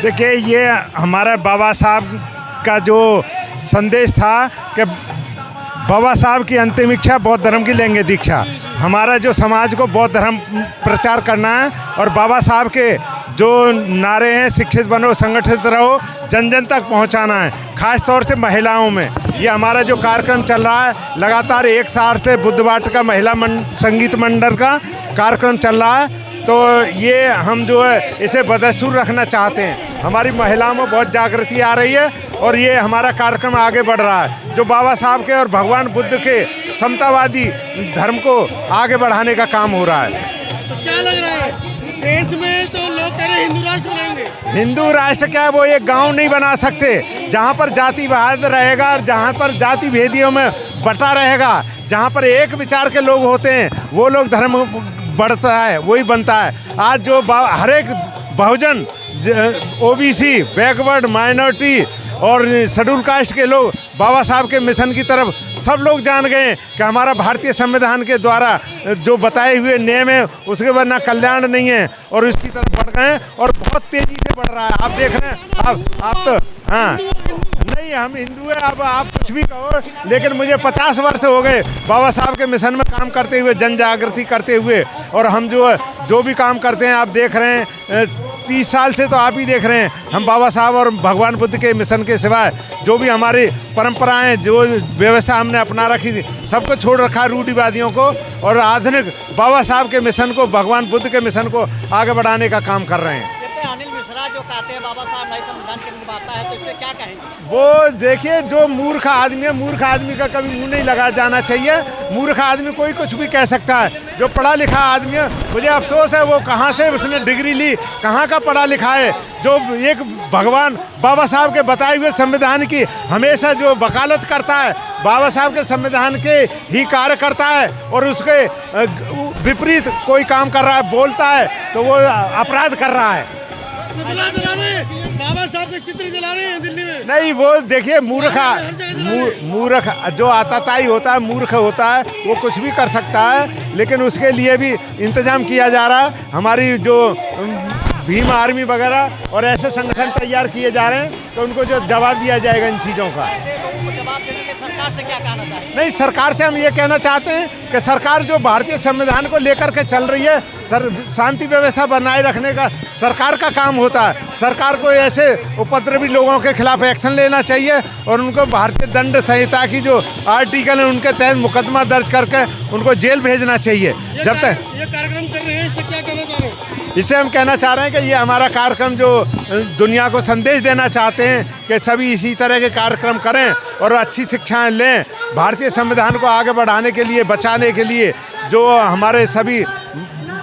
देखिए, ये हमारा बाबा साहब का जो संदेश था कि बाबा साहब की अंतिम इच्छा बौद्ध धर्म की लेंगे दीक्षा। हमारा जो समाज को बौद्ध धर्म प्रचार करना है और बाबा साहब के जो नारे हैं, शिक्षित बनो, संगठित रहो, जन जन तक पहुंचाना है, खास तौर से महिलाओं में। ये हमारा जो कार्यक्रम चल रहा है लगातार 1 साल से, बुद्ध वाटिका महिला संगीत मंडल का कार्यक्रम चल रहा है। तो ये हम जो है इसे बदस्तूर रखना चाहते हैं। हमारी महिलाओं में बहुत जागृति आ रही है और ये हमारा कार्यक्रम आगे बढ़ रहा है, जो बाबा साहब के और भगवान बुद्ध के समतावादी धर्म को आगे बढ़ाने का काम हो रहा है। तो क्या लग रहा है, देश में तो लोग कह रहे हैं हिंदू राष्ट्र बनाएंगे? हिंदू राष्ट्र क्या है, वो एक गांव नहीं बना सकते। जहां पर जातिवाद रहेगा, जहां पर जाति भेदियों में बटा रहेगा, जहां पर एक विचार के लोग होते हैं, वो लोग धर्म बढ़ता है, वही बनता है। आज जो हर एक बहुजन, ओबीसी, बैकवर्ड, माइनॉरिटी और शेड्यूल कास्ट के लोग बाबा साहब के मिशन की तरफ सब लोग जान गए कि हमारा भारतीय संविधान के द्वारा जो बताए हुए नियम है उसके बाद ना कल्याण नहीं है, और इसकी तरफ बढ़ गए और बहुत तेज़ी से बढ़ रहा है। आप देख रहे हैं, आप तो हाँ नहीं, हम हिंदू हैं, अब आप कुछ भी कहो, लेकिन मुझे 50 वर्ष हो गए बाबा साहब के मिशन में काम करते हुए, जन जागृति करते हुए। और हम जो भी काम करते हैं आप देख रहे हैं, 30 साल से तो आप ही देख रहे हैं, हम बाबा साहब और भगवान बुद्ध के मिशन के सिवाय जो भी हमारी परंपराएं, जो व्यवस्था हमने अपना रखी थी, सबको छोड़ रखा है रूढ़िवादियों को, और आधुनिक बाबा साहब के मिशन को, भगवान बुद्ध के मिशन को आगे बढ़ाने का काम कर रहे हैं। अनिल मिश्रा जो कहते हैं बाबा साहब नए संविधान के निर्माता है, तो इस पे क्या कहेंगे? वो देखिए, जो मूर्ख आदमी है, मूर्ख आदमी का कभी मुंह नहीं लगा जाना चाहिए। मूर्ख आदमी कोई कुछ भी कह सकता है। जो पढ़ा लिखा आदमी है, मुझे अफसोस है वो कहाँ से उसने डिग्री ली, कहाँ का पढ़ा लिखा है, जो एक भगवान बाबा साहब के बताए हुए संविधान की हमेशा जो वकालत करता है, बाबा साहब के संविधान के ही कार्य करता है, और उसके विपरीत कोई काम कर रहा है, बोलता है, तो वो अपराध कर रहा है। बाबा साहब के चित्र जला रहे हैं दिल्ली में। नहीं, वो देखिए, मूर्ख जो आताताई होता है, मूर्ख होता है, वो कुछ भी कर सकता है, लेकिन उसके लिए भी इंतजाम किया जा रहा है। हमारी जो भीम आर्मी वगैरह और ऐसे संगठन तैयार किए जा रहे हैं, तो उनको जो जवाब दिया जाएगा इन चीज़ों का। सरकार से क्या कहना चाहते हैं? नहीं, सरकार से हम ये कहना चाहते हैं कि सरकार जो भारतीय संविधान को लेकर के चल रही है, शांति व्यवस्था बनाए रखने का सरकार का काम होता है। सरकार को ऐसे उपद्रवी लोगों के खिलाफ एक्शन लेना चाहिए और उनको भारतीय दंड संहिता की जो आर्टिकल है उनके तहत मुकदमा दर्ज करके उनको जेल भेजना चाहिए। जब तक ये कार्यक्रम कर रहे हैं, इससे क्या कहना चाह रहे हैं? इससे हम कहना चाह रहे हैं कि ये हमारा कार्यक्रम जो दुनिया को संदेश देना चाहते हैं कि सभी इसी तरह के कार्यक्रम करें और अच्छी शिक्षाएं लें, भारतीय संविधान को आगे बढ़ाने के लिए, बचाने के लिए, जो हमारे सभी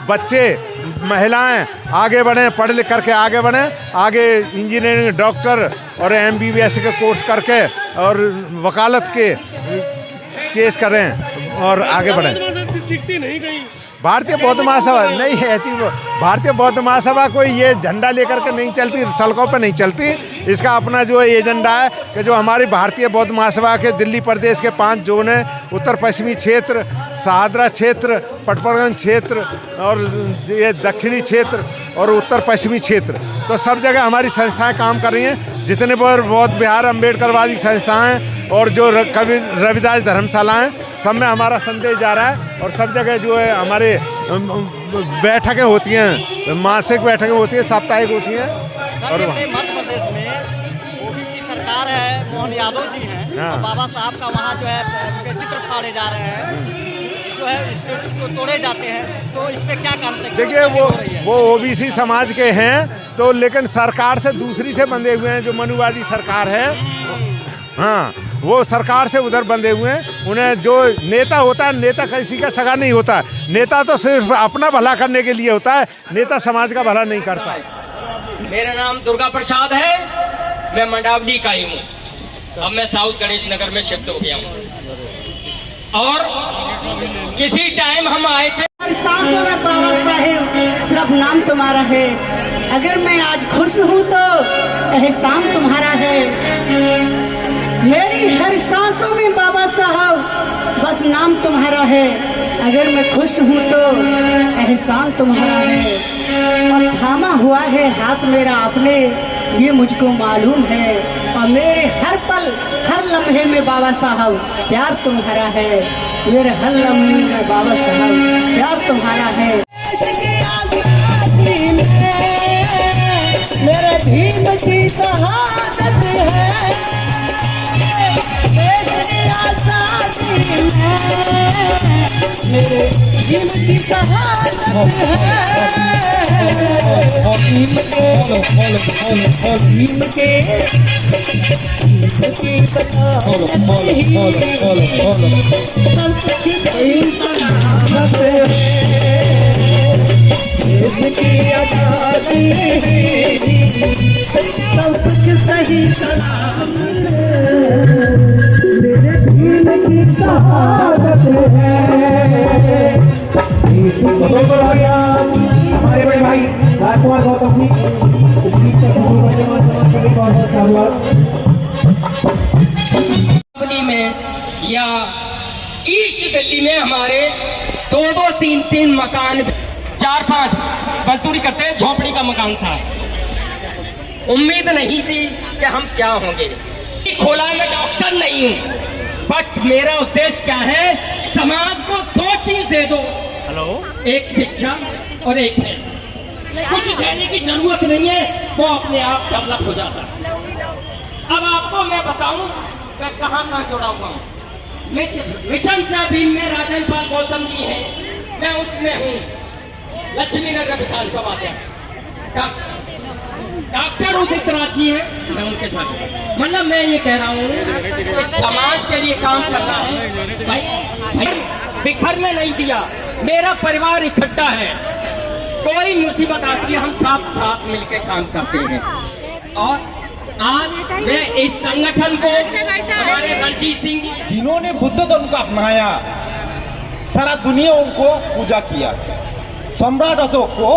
बच्चे, महिलाएं आगे बढ़ें, पढ़ लिख करके आगे बढ़ें, आगे इंजीनियरिंग, डॉक्टर और MBBS के कोर्स करके और वकालत के केस करें और आगे बढ़ें। दिखती नहीं कहीं भारतीय बौद्ध महासभा नहीं है ऐसी, भारतीय बौद्ध महासभा कोई ये झंडा लेकर के नहीं चलती, सड़कों पर नहीं चलती। इसका अपना जो एजेंडा है कि जो हमारी भारतीय बौद्ध महासभा के दिल्ली प्रदेश के 5 जोन हैं, उत्तर पश्चिमी क्षेत्र, शहादरा क्षेत्र, पटपड़गंज क्षेत्र और ये दक्षिणी क्षेत्र और उत्तर पश्चिमी क्षेत्र, तो सब जगह हमारी संस्थाएं काम कर रही हैं। जितने पर बौद्ध विहार, अम्बेडकरवादी संस्थाएं और जो कवि रविदास धर्मशालाएं, सब में हमारा संदेश जा रहा है। और सब जगह जो है हमारे बैठकें होती हैं, मासिक बैठकें होती हैं, साप्ताहिक होती हैं। और मध्य प्रदेश में ओबीसी सरकार है, मोहन यादव जी हैं, तो बाबा साहब का वहाँ जो है उनके चित्र फाड़े जा रहे हैं, जो है स्टेचू को तोड़े जाते हैं, तो इस पर क्या कहते हैं? देखिए, वो ओबीसी समाज के हैं, तो लेकिन सरकार से दूसरी से बंधे हुए हैं, जो मनुवादी सरकार है, हाँ, वो सरकार से उधर बंधे हुए हैं। उन्हें जो नेता होता है, नेता किसी का सगा नहीं होता, नेता तो सिर्फ अपना भला करने के लिए होता है, नेता समाज का भला नहीं करता। मेरा नाम दुर्गा प्रसाद है, मैं मंडावली का ही हूँ। अब मैं साउथ गणेश नगर में शिफ्ट हो गया हूँ और किसी टाइम हम आए थे। सांसों में बाबा साहेब सिर्फ नाम तुम्हारा है, अगर मैं आज खुश हूँ तो एहसान तुम्हारा है। मेरी हर सांसों में बाबा साहब बस नाम तुम्हारा है, अगर मैं खुश हूँ तो एहसान तुम्हारा है। और थामा हुआ है हाथ मेरा आपने, ये मुझको मालूम है। और मेरे हर पल हर लम्हे में बाबा साहब प्यार तुम्हारा है। मेरे हर लम्हे में बाबा साहब प्यार तुम्हारा है। मेरे भीम की शहादत है। मेरे भीम की शहादत सब कुछ सही सलामत मेरे भीम की शहादत है। हमारे बड़े भाई राजकुमार गौतम दिल्ली में या ईस्ट दिल्ली में हमारे 2-2, 3-3 मकान, 4-5 मजदूरी करते झोपड़ी का मकान था। उम्मीद नहीं थी कि हम क्या होंगे। खोला मैं डॉक्टर नहीं हूँ, बट मेरा उद्देश्य क्या है, समाज को 2 चीज दे दो। हेलो, एक शिक्षा और एक है। कुछ देने की जरूरत नहीं है, वो अपने आप डेवलप हो जाता है। अब आपको मैं बताऊं मैं कहाँ जुड़ा हुआ हूँ। मिशन भीम में राजन पाल गौतम जी हैं, मैं उसमें हूँ। लक्ष्मी नगर विधानसभा अध्यक्ष डॉक्टर उदित राज जी हैं, मैं उनके साथ। मतलब मैं ये कह रहा हूँ समाज के लिए काम करना है भाई। बिखरने नहीं दिया, मेरा परिवार इकट्ठा है। कोई मुसीबत आती है हम साथ साथ मिलकर काम करते हैं। और आज मैं इस संगठन को हमारे रणजीत सिंह जी जिन्होंने बुद्ध धर्म को अपनाया, सारा दुनिया उनको पूजा किया। सम्राट अशोक को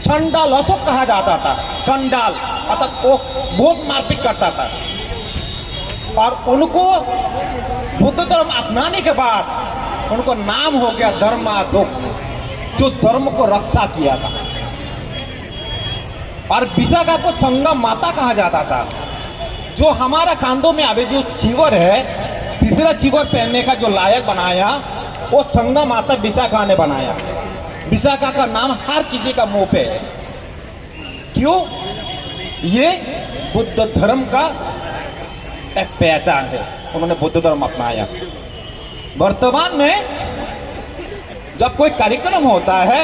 चंडाल अशोक कहा जाता था। चंडाल अर्थात वो बहुत मारपीट करता था। और उनको बुद्ध धर्म अपनाने के बाद उनको नाम हो गया धर्म अशोक, जो धर्म को रक्षा किया था। और विशाखा को संगम माता कहा जाता था। जो हमारा कांधों में अभी जो चीवर है, तीसरा चीवर पहनने का जो लायक बनाया, वो संगम माता विशाखा ने बनाया। विशाखा का नाम हर किसी का मुंह पे है। क्यों? ये बुद्ध धर्म का एक पहचान है। उन्होंने बुद्ध धर्म अपनाया। वर्तमान में जब कोई कार्यक्रम होता है,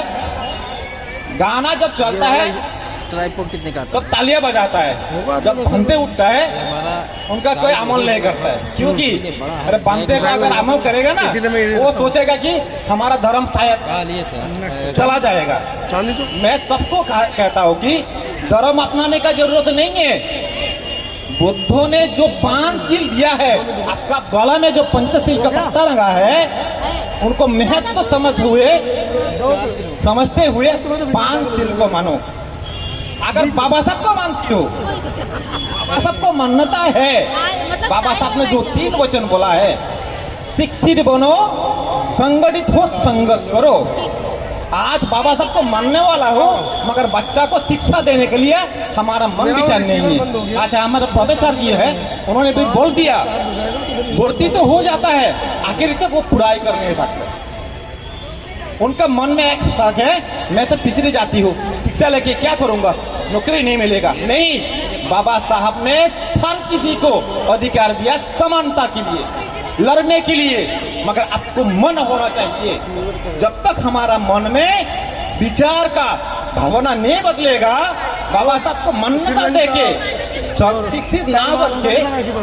गाना जब चलता है, ट्राइपॉड कितने का आता तब तालियां बजाता है। जब बनते उठता है, उनका कोई अमल नहीं करता है। क्योंकि अरे बनते का अगर अमल करेगा ना, वो सोचेगा कि हमारा धर्म शायद चला जाएगा। मैं सबको कहता हूँ कि धर्म अपनाने का जरूरत नहीं है। बुद्धों ने जो 5 सील दिया है, आपका गला में जो पंचशील का पट्टा लगा है, उनको महत्व समझते हुए 5 सील को मानो। अगर बाबा साहब को मानते हो, बाबा साहब को मान्यता है। बाबा साहब ने जो 3 वचन बोला है, शिक्षित बनो, संगठित हो, संघर्ष करो। आज बाबा साहब को मानने वाला हो, मगर बच्चा को शिक्षा देने के लिए हमारा मन विचार नहीं है। अच्छा, हमारे प्रोफेसर जी है, उन्होंने भी बोल दिया, भर्ती तो हो जाता है, आखिर तक वो पढ़ाई कर नहीं सकते। उनका मन में एक शक है, मैं तो पिछड़ी जाती हूँ, शिक्षा लेके क्या करूंगा, नौकरी नहीं मिलेगा। नहीं, बाबा साहब ने हर किसी को अधिकार दिया समानता के लिए, लड़ने के लिए। मगर आपको मन होना चाहिए। जब तक हमारा मन में विचार का भावना नहीं बदलेगा, बाबा साहब को मान्यता देके शिक्षित ना बन के,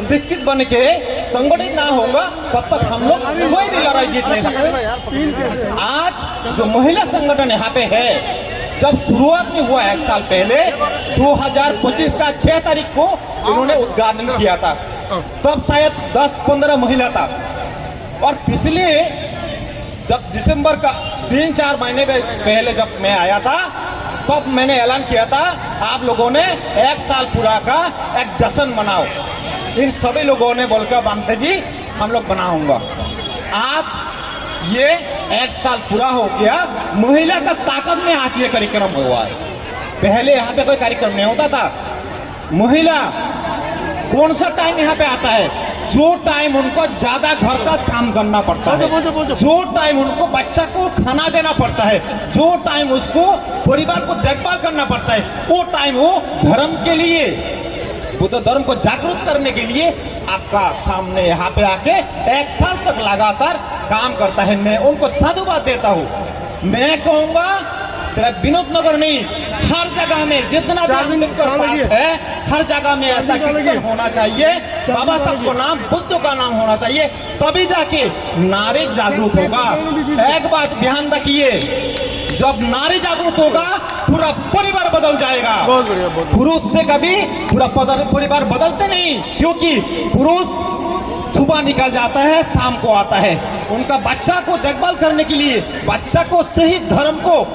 शिक्षित बन के संगठित ना होगा, तब तक हम लोग कोई भी लड़ाई जीत नहीं सकते। आज जो महिला संगठन यहाँ पे है, जब शुरुआत में हुआ 1 साल पहले 2025 का 6 तारीख को इन्होंने उद्घाटन किया था। तब शायद 10-15 महिला था। और पिछले जब दिसंबर का 3-4 महीने पहले जब मैं आया था, तब मैंने ऐलान किया था, आप लोगों ने 1 साल पूरा का एक जश्न मनाओ। इन सभी लोगों ने बोलकर बांधते जी हम लोग बनाऊंगा। आज ये 1 साल पूरा हो गया। महिला का ताकत में आज ये कार्यक्रम हुआ है। पहले यहाँ पे कोई कार्यक्रम नहीं होता था। महिला कौन सा टाइम यहाँ पे आता है? जो टाइम उनको ज्यादा घर का काम करना पड़ता है, जो टाइम उनको बच्चा को खाना देना पड़ता है, जो टाइम उसको परिवार को देखभाल करना पड़ता है, वो टाइम वो धर्म के लिए, बुद्ध धर्म को जागरूक करने के लिए आपका सामने यहाँ पे आके 1 साल तक लगातार काम करता है। मैं उनको साधुवाद देता हूँ। मैं कहूँगा सिर्फ विनोद नगर नहीं, हर जगह में जितना भी है, हर जगह में ऐसा कीर्तन होना चाहिए। बाबा साहब को नाम, बुद्ध का नाम होना चाहिए, तभी जाके नारी जागरूक होगा। एक बात ध्यान रखिए, जब नारी जागरूक होगा पूरा परिवार बदल जाएगा। पुरुष से कभी पूरा परिवार बदलते नहीं, क्योंकि पुरुष सुबह निकल जाता है, शाम को आता है। उनका बच्चा को देखभाल करने के लिए, बच्चा को सही धर्म को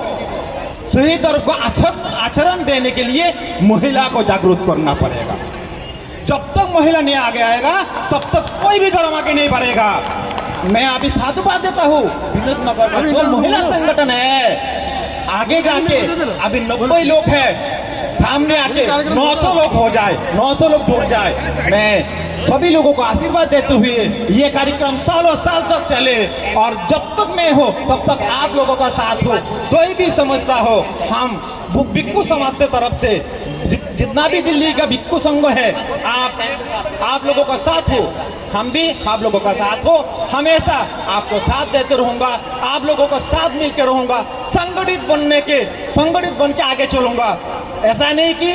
आचरण देने के लिए महिला को जागरूक करना पड़ेगा। जब तक महिला नहीं आगे आएगा तब तक कोई भी धर्म आगे नहीं बढ़ेगा। मैं अभी साधुवाद देता हूँ, विनोद नगर का जो महिला संगठन है, आगे जाके अभी 90 लोग हैं, सामने आके 900 लोग हो जाए, 900 लोग जुड़ जाए। मैं सभी लोगों को आशीर्वाद देते हुए ये कार्यक्रम सालों साल तक चले, और जब तक मैं हो तब तक आप लोगों का साथ हो। कोई भी समस्या हो, हम भिक्खु समाज से तरफ से जितना भी दिल्ली का भिक्खु संघ है, आप लोगों का साथ हो, हम भी आप लोगों का साथ हो। हमेशा आपको साथ देते रहूंगा, आप लोगों का साथ मिलकर रहूंगा, संगठित बन के आगे चलूंगा। ऐसा नहीं कि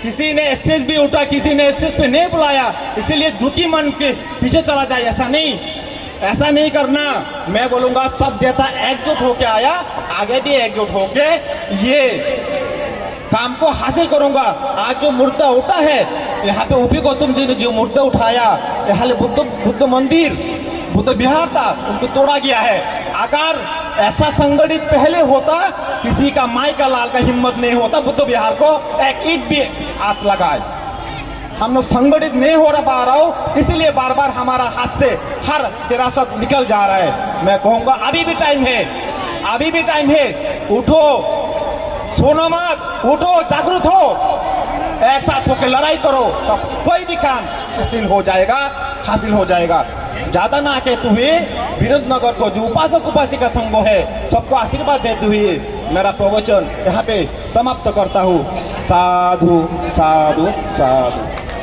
किसी ने स्टेज भी उठा, किसी ने स्टेज पे नहीं बुलाया, इसीलिए दुखी मन के पीछे चला जाए, ऐसा नहीं करना। मैं बोलूंगा सब जैसा एकजुट होके आया, आगे भी एकजुट होके ये काम को हासिल करूंगा। आज जो मुर्दा उठा है, यहाँ पे उभी गौतम जी ने जो मुर्दा उठाया, यहाँ बुद्ध मंदिर, बुद्ध विहार था, उनको तोड़ा गया है। अगर ऐसा संगठित पहले होता, किसी का माई का लाल का हिम्मत नहीं होता बुद्ध विहार को एक ईंट भी हाथ लगाए। हम लोग संगठित नहीं हो पा रहा हो, इसीलिए बार बार हमारा हाथ से हर हिरासत निकल जा रहा है। मैं कहूँगा अभी भी टाइम है, उठो, सोनो मत, उठो, जागरूक हो, एक साथ होकर लड़ाई करो, तो कोई भी काम हासिल हो जाएगा। ज्यादा ना कहते हुए विनोद नगर को जो उपासक उपासिका संघ है, सबको आशीर्वाद देते हुए मेरा प्रवचन यहाँ पे समाप्त करता हूँ। साधु साधु साधु।